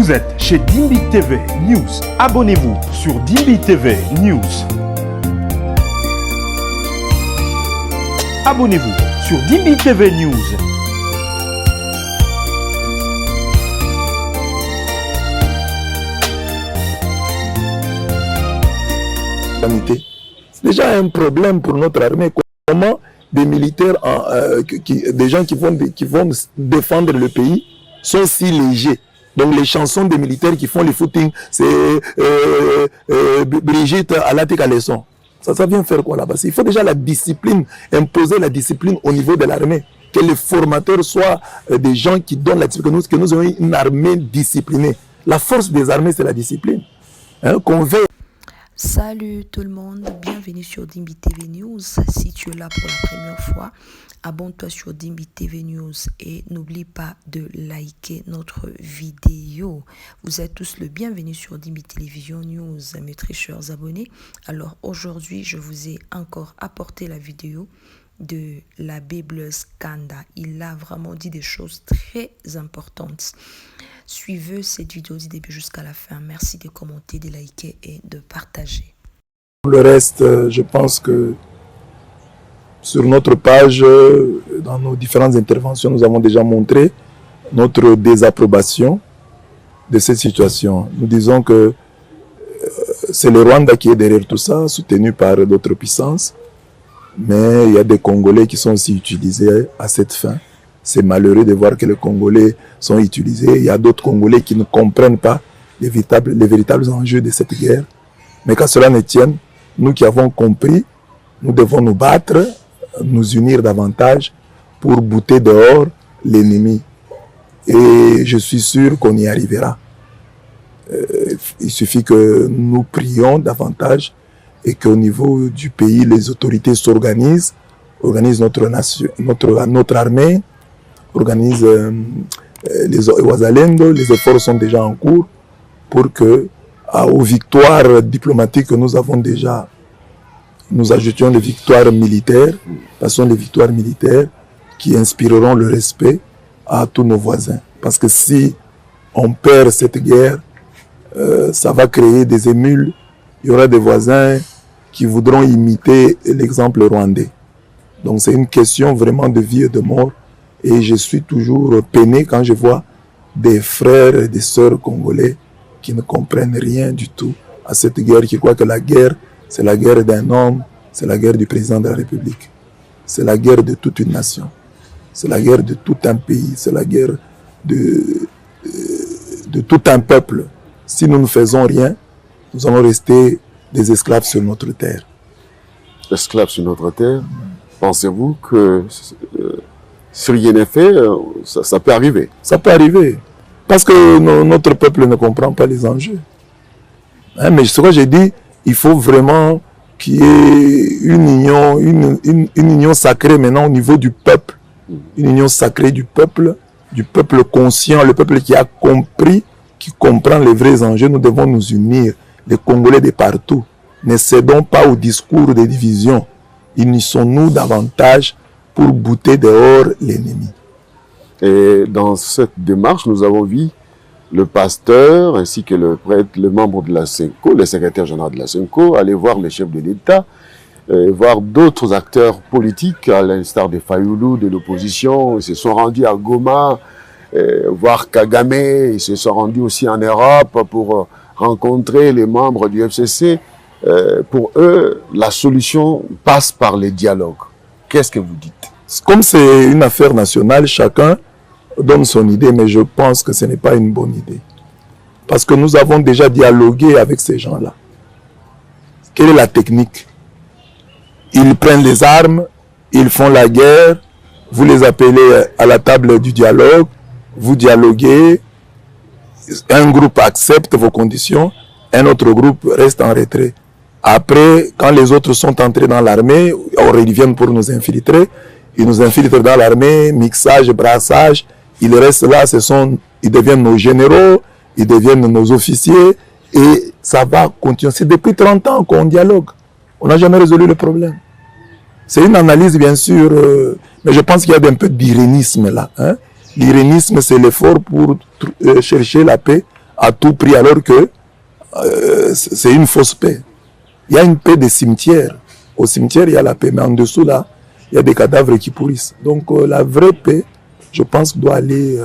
Vous êtes chez Dimbi TV News. Abonnez-vous sur Dimbi TV News. Abonnez-vous sur Dimbi TV News. C'est déjà un problème pour notre armée. Comment des militaires, des gens qui vont défendre le pays sont si légers. Donc les chansons des militaires qui font les footings, c'est Brigitte Alati Caleçon. Ça vient faire quoi là-bas? Il faut déjà la discipline, imposer la discipline au niveau de l'armée. Que les formateurs soient des gens qui donnent la discipline, que nous ayons une armée disciplinée. La force des armées, c'est la discipline. Qu'on veille. Salut tout le monde, bienvenue sur Dimbi TV News. Si tu es là pour la première fois, abonne-toi sur Dimbi TV News et n'oublie pas de liker notre vidéo. Vous êtes tous le bienvenu sur Dimbi Télévision News, mes très chers abonnés. Alors aujourd'hui, je vous ai encore apporté la vidéo de l'abbé Blaise Kanda. Il a vraiment dit des choses très importantes. Suivez cette vidéo du début jusqu'à la fin. Merci de commenter, de liker et de partager. Le reste, je pense que sur notre page, dans nos différentes interventions, nous avons déjà montré notre désapprobation de cette situation. Nous disons que c'est le Rwanda qui est derrière tout ça, soutenu par d'autres puissances. Mais il y a des Congolais qui sont aussi utilisés à cette fin. C'est malheureux de voir que les Congolais sont utilisés. Il y a d'autres Congolais qui ne comprennent pas les véritables enjeux de cette guerre. Mais qu'à cela ne tienne, nous qui avons compris, nous devons nous battre, nous unir davantage pour bouter dehors l'ennemi. Et je suis sûr qu'on y arrivera. Il suffit que nous prions davantage et qu'au niveau du pays, les autorités s'organisent, organisent notre nation, notre armée, organisent les Wazalendo. Les efforts sont déjà en cours pour que, aux victoires diplomatiques que nous avons déjà, nous ajoutions les victoires militaires, ce sont les victoires militaires qui inspireront le respect à tous nos voisins. Parce que si on perd cette guerre, ça va créer des émules. Il y aura des voisins qui voudront imiter l'exemple rwandais. Donc c'est une question vraiment de vie et de mort. Et je suis toujours peiné quand je vois des frères et des sœurs congolais qui ne comprennent rien du tout à cette guerre, qui croient que la guerre, c'est la guerre d'un homme, c'est la guerre du président de la République. C'est la guerre de toute une nation. C'est la guerre de tout un pays. C'est la guerre de tout un peuple. Si nous ne faisons rien, nous allons rester des esclaves sur notre terre. Esclaves sur notre terre, pensez-vous que si rien n'est fait, ça peut arriver? Ça peut arriver. Parce que notre peuple ne comprend pas les enjeux. Mais ce que j'ai dit, il faut vraiment qu'il y ait une union sacrée maintenant au niveau du peuple. Une union sacrée du peuple conscient, le peuple qui a compris, qui comprend les vrais enjeux. Nous devons nous unir, les Congolais de partout. Ne cédons pas au discours des divisions. Unissons-nous davantage pour bouter dehors l'ennemi. Et dans cette démarche, nous avons vu le pasteur ainsi que le prêtre, le membre de la SENCO, le secrétaire général de la SENCO, aller voir les chefs de l'État, voir d'autres acteurs politiques, à l'instar des Fayoulou, de l'opposition. Ils se sont rendus à Goma, voir Kagame. Ils se sont rendus aussi en Europe pour rencontrer les membres du FCC. Pour eux, la solution passe par les dialogues. Qu'est-ce que vous dites? Comme c'est une affaire nationale, chacun donne son idée, mais je pense que ce n'est pas une bonne idée. Parce que nous avons déjà dialogué avec ces gens-là. Quelle est la technique? Ils prennent les armes, ils font la guerre, vous les appelez à la table du dialogue, vous dialoguez, un groupe accepte vos conditions, un autre groupe reste en retrait. Après, quand les autres sont entrés dans l'armée, ils viennent pour nous infiltrer. Ils nous infiltrent dans l'armée, mixage, brassage. Ils restent là, ils deviennent nos généraux, ils deviennent nos officiers. Et ça va continuer. C'est depuis 30 ans qu'on dialogue. On n'a jamais résolu le problème. C'est une analyse, bien sûr, mais je pense qu'il y a un peu d'irénisme là. L'irénisme, c'est l'effort pour chercher la paix à tout prix, alors que c'est une fausse paix. Il y a une paix des cimetières. Au cimetière, il y a la paix, mais en dessous, là, il y a des cadavres qui pourrissent. Donc, la vraie paix, je pense, doit aller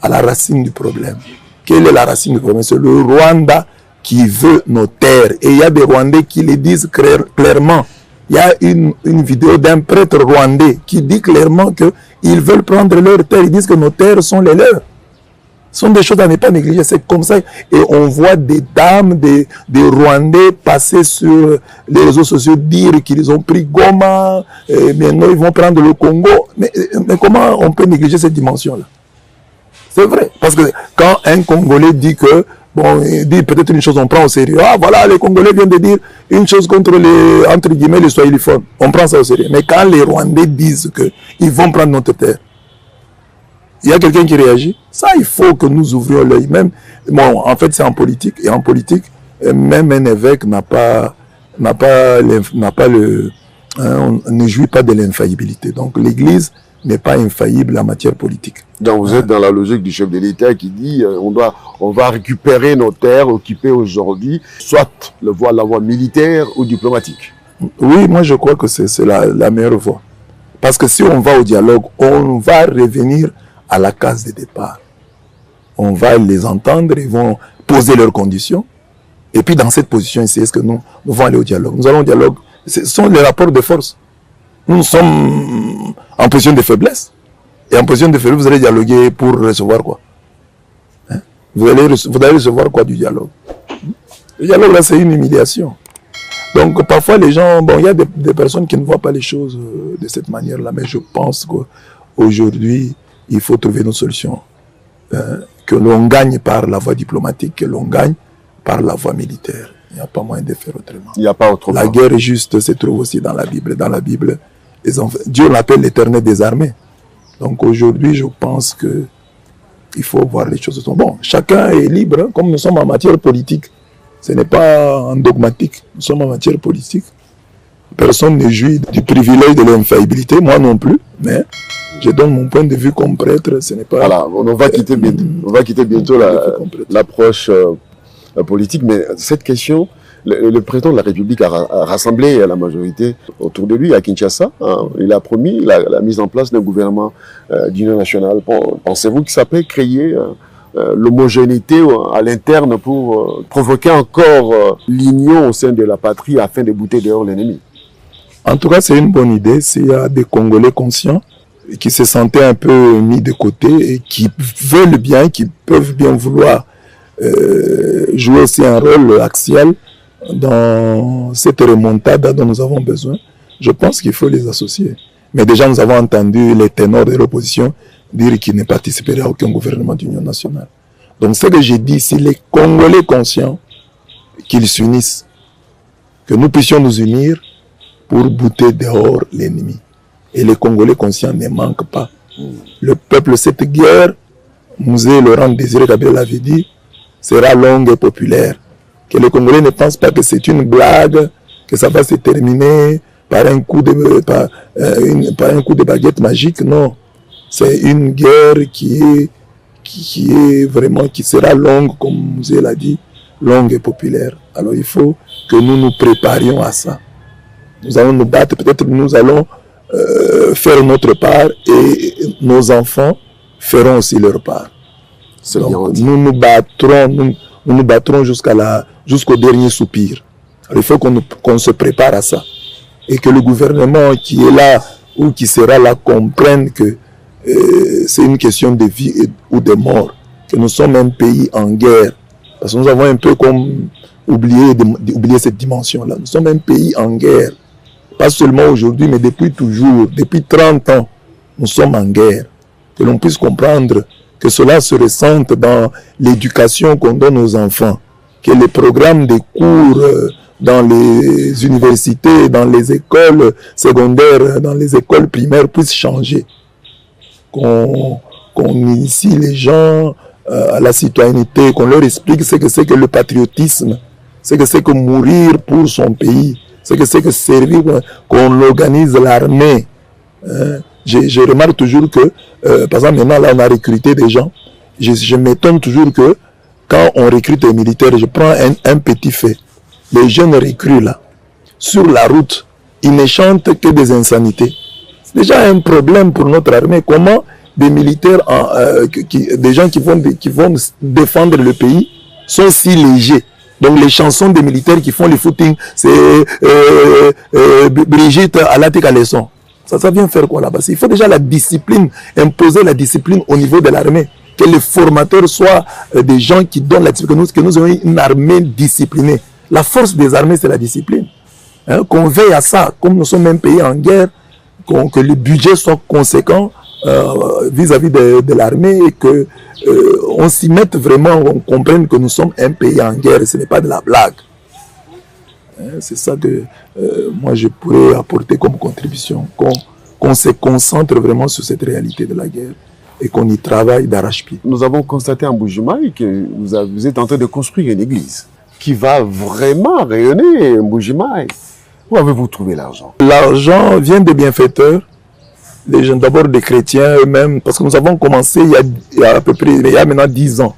à la racine du problème. Quelle est la racine du problème? C'est le Rwanda qui veut nos terres. Et il y a des Rwandais qui le disent clairement. Il y a une vidéo d'un prêtre rwandais qui dit clairement qu'ils veulent prendre leurs terres. Ils disent que nos terres sont les leurs. Ce sont des choses à ne pas négliger. C'est comme ça. Et on voit des dames, des Rwandais passer sur les réseaux sociaux dire qu'ils ont pris Goma, et maintenant ils vont prendre le Congo. Mais comment on peut négliger cette dimension-là? C'est vrai. Parce que quand un Congolais dit que, bon, il dit peut-être une chose, on prend au sérieux. Ah, voilà, les Congolais viennent de dire une chose contre les, entre guillemets, les Swahiliphones. On prend ça au sérieux. Mais quand les Rwandais disent qu'ils vont prendre notre terre, il y a quelqu'un qui réagit. Ça, il faut que nous ouvrions l'œil. Même, bon, en fait, c'est en politique. Et en politique, même un évêque on ne jouit pas de l'infaillibilité. Donc, l'Église n'est pas infaillible en matière politique. Donc vous êtes dans la logique du chef de l'État qui dit on va récupérer nos terres occupées aujourd'hui, soit la voie militaire ou diplomatique. Oui, moi je crois que c'est la meilleure voie. Parce que si on va au dialogue, on va revenir à la case de départ. On va les entendre, ils vont poser leurs conditions. Et puis dans cette position ici, est-ce que nous allons aller au dialogue? Nous allons au dialogue. Ce sont les rapports de force. Nous sommes en position de faiblesse. Et en position de faiblesse, vous allez dialoguer pour recevoir quoi? Hein? Vous allez recevoir quoi du dialogue? Le dialogue, là, c'est une humiliation. Donc, parfois, les gens... Bon, il y a des personnes qui ne voient pas les choses de cette manière-là, mais je pense qu'aujourd'hui, il faut trouver une solution. Que l'on gagne par la voie diplomatique, que l'on gagne par la voie militaire. Il n'y a pas moyen de faire autrement. Il n'y a pas autrement. La guerre juste se trouve aussi dans la Bible. Dans la Bible, Dieu l'appelle l'Éternel des armées. Donc aujourd'hui, je pense qu'il faut voir les choses. Bon, chacun est libre, hein, comme nous sommes en matière politique. Ce n'est pas en dogmatique. Nous sommes en matière politique. Personne ne jouit du privilège de l'infaillibilité, moi non plus. Mais je donne mon point de vue comme prêtre. Ce n'est pas. Voilà, on va quitter bientôt l'approche politique, mais cette question, le président de la République a rassemblé la majorité autour de lui à Kinshasa. Il a promis la mise en place d'un gouvernement d'union nationale. Pensez-vous que ça peut créer l'homogénéité à l'interne pour provoquer encore l'union au sein de la patrie afin de bouter dehors l'ennemi? En tout cas, c'est une bonne idée. S'il y a des Congolais conscients qui se sentaient un peu mis de côté et qui veulent bien, qui peuvent bien vouloir jouer aussi un rôle axial dans cette remontada dont nous avons besoin, je pense qu'il faut les associer. Mais déjà, nous avons entendu les ténors de l'opposition dire qu'ils ne participeraient à aucun gouvernement d'union nationale. Donc, ce que j'ai dit, c'est les Congolais conscients qu'ils s'unissent, que nous puissions nous unir pour bouter dehors l'ennemi. Et les Congolais conscients ne manquent pas. Le peuple, cette guerre, Mouzé Laurent Désiré Kabila l'avait dit, sera longue et populaire. Que les Congolais ne pensent pas que c'est une blague, que ça va se terminer par un coup de baguette magique. Non, c'est une guerre qui sera longue, comme Mouzé l'a dit, longue et populaire. Alors il faut que nous nous préparions à ça. Nous allons nous battre, peut-être nous allons faire notre part et nos enfants feront aussi leur part. Donc, nous nous battrons jusqu'au dernier soupir. Alors, il faut qu'on se prépare à ça. Et que le gouvernement qui est là ou qui sera là comprenne que c'est une question de vie ou de mort. Que nous sommes un pays en guerre. Parce que nous avons un peu comme oublié cette dimension-là. Nous sommes un pays en guerre. Pas seulement aujourd'hui, mais depuis toujours, depuis 30 ans, nous sommes en guerre. Que l'on puisse comprendre que cela se ressente dans l'éducation qu'on donne aux enfants, que les programmes de cours dans les universités, dans les écoles secondaires, dans les écoles primaires puissent changer, qu'on initie les gens à la citoyenneté, qu'on leur explique ce que c'est que le patriotisme, ce que c'est que mourir pour son pays, ce que c'est que servir, qu'on organise l'armée. Je remarque toujours que, par exemple, maintenant, là, on a recruté des gens. Je m'étonne toujours que quand on recrute les militaires, je prends un petit fait. Les jeunes recrues là, sur la route, ils ne chantent que des insanités. C'est déjà un problème pour notre armée. Comment des militaires, des gens qui vont défendre le pays, sont si légers. Donc les chansons des militaires qui font le footing, c'est Brigitte Alaté Caleçon. Ça vient faire quoi là-bas? Il faut déjà la discipline, imposer la discipline au niveau de l'armée. Que les formateurs soient des gens qui donnent la discipline, que nous ayons une armée disciplinée. La force des armées, c'est la discipline. Hein, qu'on veille à ça, comme nous sommes un pays en guerre, que le budget soit conséquent vis-à-vis de l'armée et que on s'y mette vraiment, on comprenne que nous sommes un pays en guerre et ce n'est pas de la blague. Hein, c'est ça que moi je pourrais apporter comme contribution, qu'on se concentre vraiment sur cette réalité de la guerre et qu'on y travaille d'arrache-pied. Nous avons constaté en Mbuji-Mayi que vous êtes en train de construire une église qui va vraiment rayonner en Mbuji-Mayi. Où avez-vous trouvé l'argent? L'argent vient des bienfaiteurs, les gens d'abord des chrétiens eux-mêmes, parce que nous avons commencé il y a à peu près, il y a maintenant 10 ans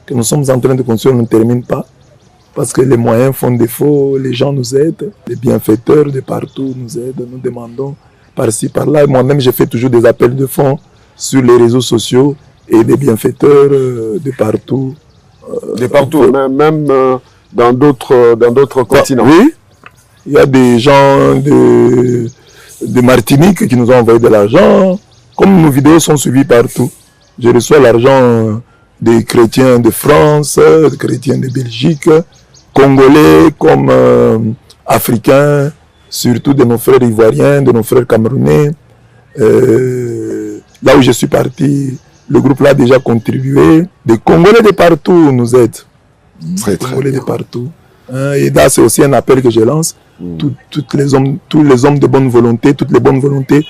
que nous sommes en train de construire, on ne termine pas, parce que les moyens font défaut, les gens nous aident, les bienfaiteurs de partout nous aident, nous demandons par-ci, par-là. Moi-même, j'ai fait toujours des appels de fonds sur les réseaux sociaux et des bienfaiteurs de partout. De partout, même dans d'autres continents. Oui, il y a des gens de Martinique qui nous ont envoyé de l'argent. Comme nos vidéos sont suivies partout, je reçois l'argent des chrétiens de France, des chrétiens de Belgique, congolais comme africains, surtout de nos frères ivoiriens, de nos frères camerounais. Là où je suis parti, le groupe là a déjà contribué. Des Congolais de partout nous aident. Très, très Congolais bien. de partout. Et là, c'est aussi un appel que je lance. Tous les hommes de bonne volonté, toutes les bonnes volontés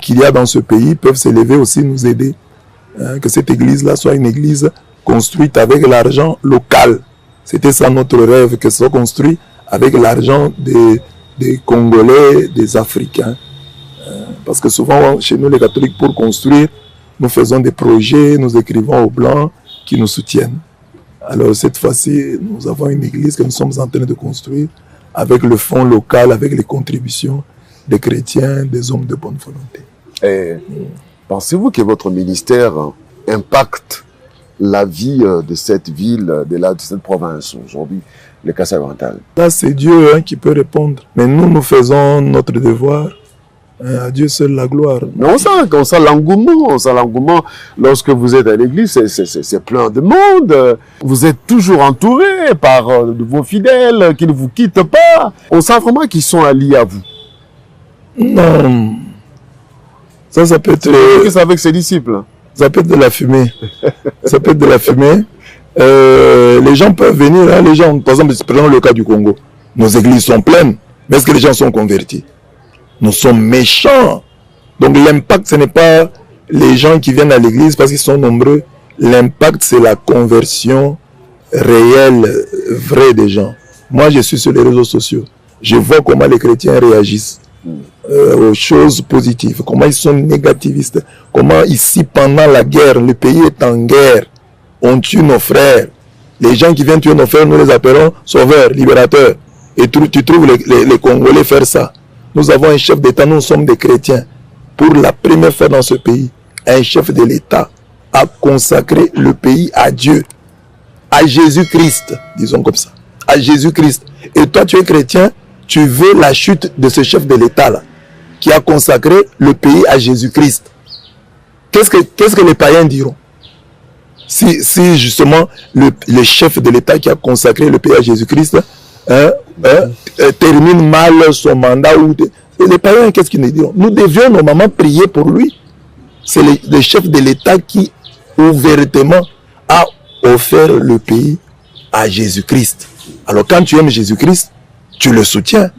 qu'il y a dans ce pays peuvent s'élever aussi, nous aider. Que cette église-là soit une église construite avec l'argent local. C'était ça notre rêve, que ce soit construit avec l'argent des Congolais, des Africains. Parce que souvent, chez nous, les catholiques, pour construire, nous faisons des projets, nous écrivons aux Blancs qui nous soutiennent. Alors cette fois-ci, nous avons une église que nous sommes en train de construire avec le fonds local, avec les contributions des chrétiens, des hommes de bonne volonté. Et pensez-vous que votre ministère impacte la vie de cette ville, de cette province aujourd'hui, le Kasaï oriental? Là, c'est Dieu qui peut répondre. Mais nous faisons notre devoir. À Dieu seul la gloire. Mais on sent l'engouement lorsque vous êtes à l'église, c'est plein de monde. Vous êtes toujours entouré par vos fidèles qui ne vous quittent pas. On sent vraiment qu'ils sont alliés à vous. Non. Ça peut être... C'est avec ses disciples. Ça peut être de la fumée. Ça peut être de la fumée. Les gens peuvent venir, hein, les gens, par exemple, prenons le cas du Congo. Nos églises sont pleines, mais est-ce que les gens sont convertis? Nous sommes méchants. Donc l'impact, ce n'est pas les gens qui viennent à l'église parce qu'ils sont nombreux. L'impact, c'est la conversion réelle, vraie des gens. Moi, je suis sur les réseaux sociaux. Je vois comment les chrétiens réagissent aux choses positives, comment ils sont négativistes, comment ici, pendant la guerre, le pays est en guerre. On tue nos frères. Les gens qui viennent tuer nos frères, nous les appelons sauveurs, libérateurs. Et tu trouves les Congolais faire ça. Nous avons un chef d'État, nous sommes des chrétiens. Pour la première fois dans ce pays, un chef de l'État a consacré le pays à Dieu, à Jésus-Christ, disons comme ça, à Jésus-Christ. Et toi, tu es chrétien, tu veux la chute de ce chef de l'État-là, qui a consacré le pays à Jésus-Christ. Qu'est-ce que les païens diront? Si justement le chef de l'État qui a consacré le pays à Jésus-Christ termine mal son mandat, les païens, qu'est-ce qu'ils nous diront? Nous devions normalement prier pour lui. C'est le chef de l'État qui ouvertement a offert le pays à Jésus-Christ. Alors quand tu aimes Jésus-Christ, tu le soutiens.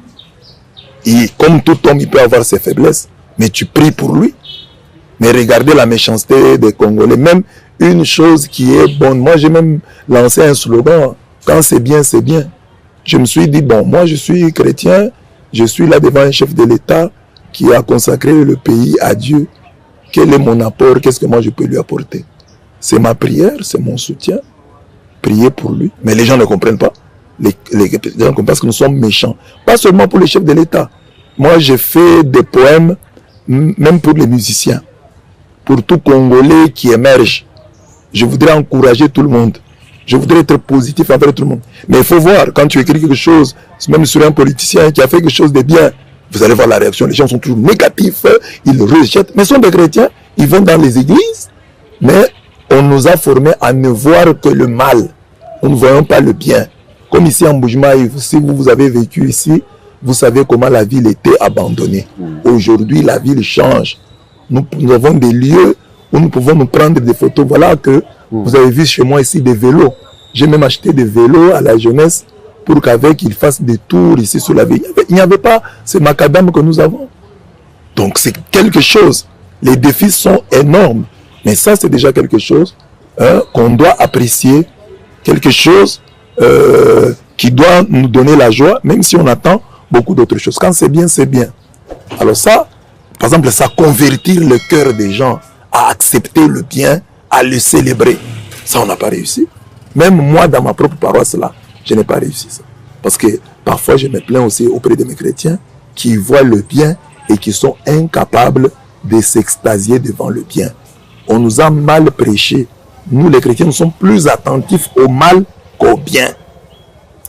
Et comme tout homme, il peut avoir ses faiblesses, mais tu pries pour lui. Mais regardez la méchanceté des Congolais. Même une chose qui est bonne. Moi, j'ai même lancé un slogan. Quand c'est bien, c'est bien. Je me suis dit, bon, moi, je suis chrétien. Je suis là devant un chef de l'État qui a consacré le pays à Dieu. Quel est mon apport? Qu'est-ce que moi, je peux lui apporter? C'est ma prière, c'est mon soutien. prier pour lui. Mais les gens ne comprennent pas. Les gens comprennent parce que nous sommes méchants. Pas seulement pour les chefs de l'État. Moi, j'ai fait des poèmes, même pour les musiciens. Pour tout Congolais qui émerge. Je voudrais encourager tout le monde. Je voudrais être positif envers tout le monde. Mais il faut voir, quand tu écris quelque chose, même sur un politicien qui a fait quelque chose de bien, vous allez voir la réaction. Les gens sont toujours négatifs, ils rejettent. Mais ce sont des chrétiens, ils vont dans les églises, mais on nous a formés à ne voir que le mal. Nous ne voyons pas le bien. Comme ici en Mbuji-Mayi, si vous avez vécu ici, vous savez comment la ville était abandonnée. Aujourd'hui, la ville change. Nous avons des lieux où nous pouvons nous prendre des photos. Voilà que vous avez vu chez moi ici des vélos. J'ai même acheté des vélos à la jeunesse pour qu'avec ils fassent des tours ici sur la ville. Il n'y avait pas ce macadam que nous avons. Donc c'est quelque chose. Les défis sont énormes. Mais ça, c'est déjà quelque chose qu'on doit apprécier. Quelque chose qui doit nous donner la joie, même si on attend beaucoup d'autres choses. Quand c'est bien, c'est bien. Alors ça, par exemple, ça convertir le cœur des gens à accepter le bien, à le célébrer. Ça, on n'a pas réussi. Même moi, dans ma propre paroisse, là, je n'ai pas réussi ça. Parce que parfois, je me plains aussi auprès de mes chrétiens qui voient le bien et qui sont incapables de s'extasier devant le bien. On nous a mal prêché. Nous, les chrétiens, nous sommes plus attentifs au mal qu'au bien.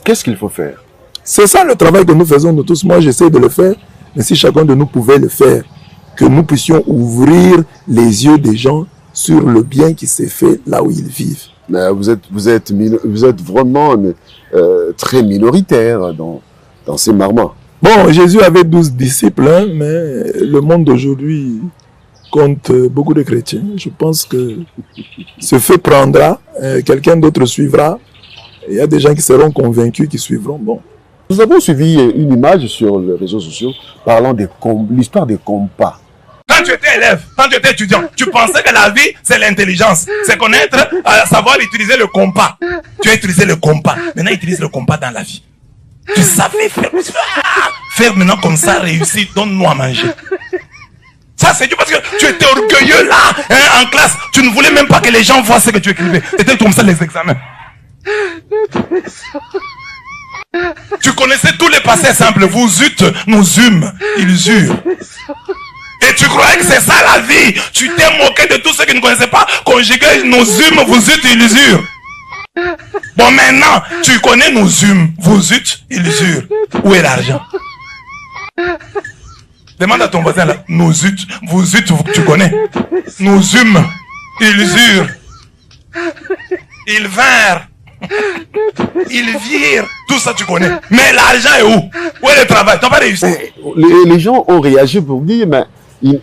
Qu'est-ce qu'il faut faire? C'est ça le travail que nous faisons, nous tous. Moi, j'essaie de le faire. Mais si chacun de nous pouvait le faire, que nous puissions ouvrir les yeux des gens sur le bien qui s'est fait là où ils vivent. Mais vous êtes vraiment très minoritaire dans ces marments. Bon, Jésus avait 12 disciples, hein, mais le monde d'aujourd'hui compte beaucoup de chrétiens. Je pense que ce fait prendra, quelqu'un d'autre suivra. Il y a des gens qui seront convaincus, qui suivront. Bon. Nous avons suivi une image sur les réseaux sociaux parlant de l'histoire des compas. Quand tu étais élève, quand tu étais étudiant, tu pensais que la vie, c'est l'intelligence. C'est connaître, savoir utiliser le compas. Tu as utilisé le compas. Maintenant, utilise le compas dans la vie. Tu savais faire. Faire maintenant comme ça, réussir, donne-nous à manger. Ça, c'est Dieu parce que tu étais orgueilleux là, hein, en classe. Tu ne voulais même pas que les gens voient ce que tu écrivais. C'était comme ça les examens. Tu connaissais tous les passés simples. Vous eûtes, nous eûmes, ils eurent. Et tu croyais que c'est ça la vie. Tu t'es moqué de tous ceux qui ne connaissaient pas. Conjuguer nous eûmes, vous eûtes, ils eurent. Bon, maintenant, tu connais nous eûmes, vous eûtes, ils eurent. Où est l'argent? Demande à ton voisin là. Nous eûtes, vous eûtes, tu connais. Nous eûmes, ils eurent. Ils vinrent. Ils virent. Tout ça tu connais. Mais l'argent est où? Où est le travail? T'as pas réussi. Les gens ont réagi pour dire, mais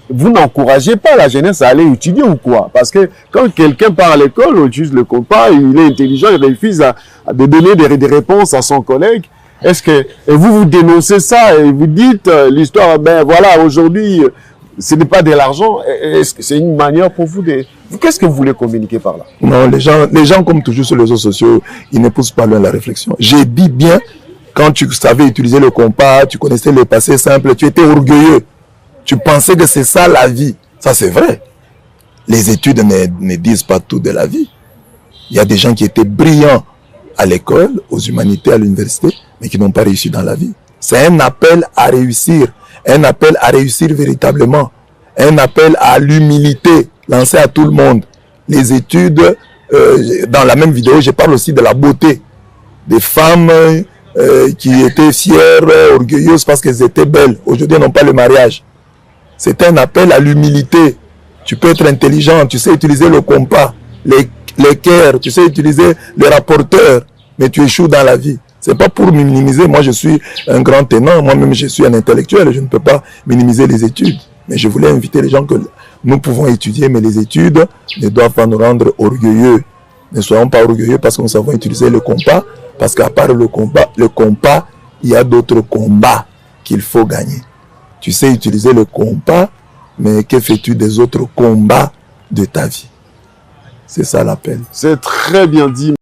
vous n'encouragez pas la jeunesse à aller étudier ou quoi? Parce que quand quelqu'un part à l'école, on utilise le compas, il est intelligent, il réussit à donner des réponses à son collègue. Est-ce que vous dénoncez ça et vous dites l'histoire, ben voilà, aujourd'hui, ce n'est pas de l'argent. Est-ce que c'est une manière pour vous de... Qu'est-ce que vous voulez communiquer par là? Non, les gens, comme toujours sur les réseaux sociaux, ils ne poussent pas loin la réflexion. J'ai dit bien, quand tu savais utiliser le compas, tu connaissais le passé simple, tu étais orgueilleux. Tu pensais que c'est ça la vie. Ça, c'est vrai. Les études ne disent pas tout de la vie. Il y a des gens qui étaient brillants à l'école, aux humanités, à l'université, mais qui n'ont pas réussi dans la vie. C'est un appel à réussir. Un appel à réussir véritablement. Un appel à l'humilité lancé à tout le monde. Les études, dans la même vidéo, je parle aussi de la beauté. Des femmes qui étaient fières, orgueilleuses parce qu'elles étaient belles. Aujourd'hui, elles n'ont pas le mariage. C'est un appel à l'humilité. Tu peux être intelligent, tu sais utiliser le compas, l'équerre, tu sais utiliser le rapporteur, mais tu échoues dans la vie. C'est pas pour minimiser. Moi, je suis un grand tenant. Moi-même, je suis un intellectuel. Je ne peux pas minimiser les études. Mais je voulais inviter les gens que nous pouvons étudier, mais les études ne doivent pas nous rendre orgueilleux. Ne soyons pas orgueilleux parce que nous savons utiliser le compas. Parce qu'à part le compas, il y a d'autres combats qu'il faut gagner. Tu sais utiliser le compas, mais que fais-tu des autres combats de ta vie? C'est ça l'appel. C'est très bien dit.